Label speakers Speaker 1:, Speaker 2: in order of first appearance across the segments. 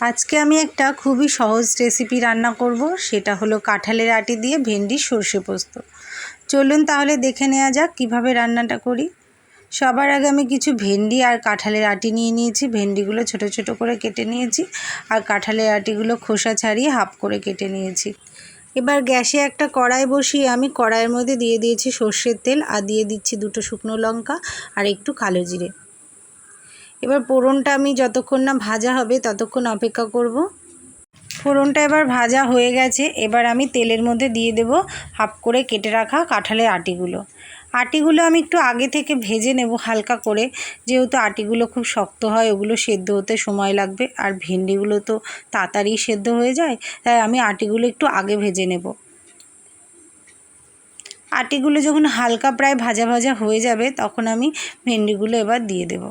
Speaker 1: আজকে আমি একটা খুবই সহজ রেসিপি রান্না করব, সেটা হলো কাঁঠালের আটি দিয়ে ভেন্ডির সর্ষে পোস্ত। চলুন তাহলে দেখে নেওয়া যাক কিভাবে রান্নাটা করি। সবার আগে আমি কিছু ভেন্ডি আর কাঁঠালের আটি নিয়ে নিয়েছি। ভেন্ডিগুলো ছোট ছোট করে কেটে নিয়েছি আর কাঁঠালের আটিগুলো খোসা ছাড়িয়ে হাফ করে কেটে নিয়েছি। এবার গ্যাসে একটা কড়াই বসিয়ে আমি কড়াইয়ের মধ্যে দিয়ে দিয়েছি সর্ষের তেল আর দিয়ে দিচ্ছি 2টো শুকনো লঙ্কা আর একটু কালো জিরে। এবার ফোড়নটা আমি যতক্ষণ না ভাজা হবে ততক্ষণ অপেক্ষা করব। ফোড়নটা এবার ভাজা হয়ে গেছে। এবার আমি তেলের মধ্যে দিয়ে দেব হাফ করে কেটে রাখা কাঁঠালের আটিগুলো আমি একটু আগে থেকে ভেজে নেব হালকা করে, যেহেতু আটিগুলো খুব শক্ত হয়, ওগুলো সেদ্ধ হতে সময় লাগবে, আর ভেন্ডিগুলো তো তাড়াতাড়ি সেদ্ধ হয়ে যায়, তাই আমি আটিগুলো একটু আগে ভেজে নেব। আটিগুলো যখন হালকা প্রায় ভাজা ভাজা হয়ে যাবে তখন আমি ভেন্ডিগুলো এবার দিয়ে দেব।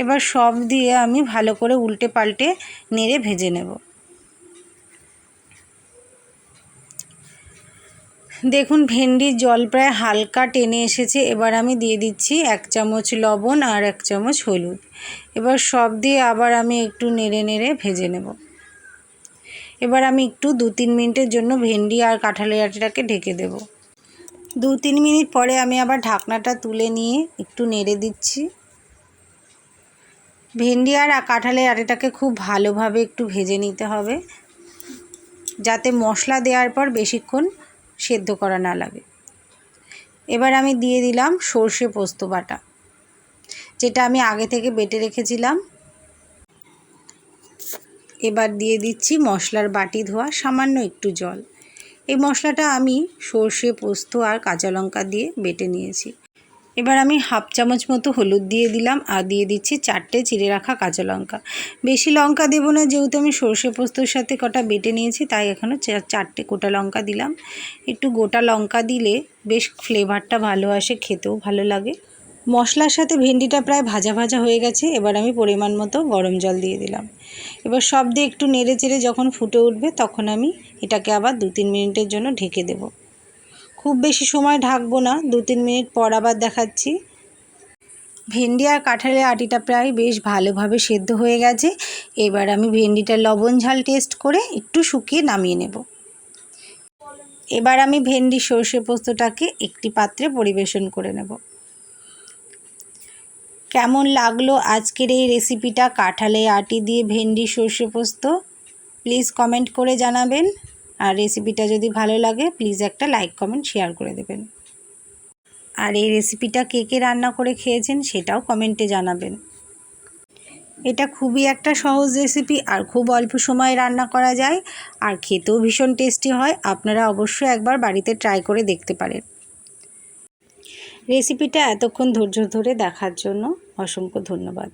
Speaker 1: এবার সব দিয়ে আমি ভালো করে উল্টে পাল্টে নেড়ে ভেজে নেব। দেখুন ভেন্ডির জল প্রায় হালকা টেনে এসেছে। এবার আমি দিয়ে দিচ্ছি 1 চামচ লবণ আর 1 চামচ হলুদ। এবার সব দিয়ে আবার আমি একটু নেড়ে নেড়ে ভেজে নেব। এবার আমি একটু 2-3 মিনিটের জন্য ভেন্ডি আর কাঁঠালের আটিটাকে ঢেকে দেব। 2-3 মিনিট পরে আমি আবার ঢাকনাটা তুলে নিয়ে একটু নেড়ে দিচ্ছি। ভেন্ডি আর কাঁঠালের আটিটাকে খুব ভালোভাবে একটু ভেজে নিতে হবে, যাতে মশলা দেওয়ার পর বেশিক্ষণ সেদ্ধ করা না লাগে। এবার আমি দিয়ে দিলাম সর্ষে পোস্ত বাটা, যেটা আমি আগে থেকে বেটে রেখেছিলাম। এবার দিয়ে দিচ্ছি মশলার বাটি ধোয়া সামান্য একটু জল। এই মশলাটা আমি সর্ষে পোস্ত আর কাঁচা লঙ্কা দিয়ে বেটে নিয়েছি। এবার আমি হাফ চামচ মতো হলুদ দিয়ে দিলাম আর দিয়ে দিচ্ছি 4টে চিড়ে রাখা কাঁচা লঙ্কা। বেশি লঙ্কা দেবো না, যেহেতু আমি সর্ষে পোস্তর সাথে কটা বেটে নিয়েছি, তাই এখনও 4টে গোটা লঙ্কা দিলাম। একটু গোটা লঙ্কা দিলে বেশ ফ্লেভারটা ভালো আসে, খেতেও ভালো লাগে। মশলার সাথে ভেন্ডিটা প্রায় ভাজা ভাজা হয়ে গেছে। এবার আমি পরিমাণ মতো গরম জল দিয়ে দিলাম। এবার সব দিয়ে একটু নেড়ে চেড়ে যখন ফুটে উঠবে তখন আমি এটাকে আবার 2-3 মিনিটের জন্য ঢেকে দেব। খুব বেশি সময় ঢাকবো না, 2-3 মিনিট পর আবার দেখাচ্ছি। ভেন্ডি আর কাঁঠালের আটিটা প্রায় বেশ ভালোভাবে সেদ্ধ হয়ে গেছে। এবার আমি ভেন্ডিটা লবণ ঝাল টেস্ট করে একটু শুকিয়ে নামিয়ে নেব। এবার আমি ভেন্ডি সর্ষে পোস্তটাকে একটি পাত্রে পরিবেশন করে নেব। কেমন লাগলো আজকের এই রেসিপিটা, কাঁঠালের আটি দিয়ে ভেন্ডি সর্ষে পোস্ত? প্লিজ কমেন্ট করে জানাবেন। আর রেসিপিটা যদি ভালো লাগে প্লিজ একটা লাইক কমেন্ট শেয়ার করে দেবেন। আর এই রেসিপিটা কে কে রান্না করে খেয়েছেন সেটাও কমেন্টে জানাবেন। এটা খুবই একটা সহজ রেসিপি আর খুব অল্প সময়ে রান্না করা যায়, আর খেতেও ভীষণ টেস্টি হয়। আপনারা অবশ্যই একবার বাড়িতে ট্রাই করে দেখতে পারেন। রেসিপিটা এতক্ষণ ধৈর্য ধরে দেখার জন্য অসংখ্য ধন্যবাদ।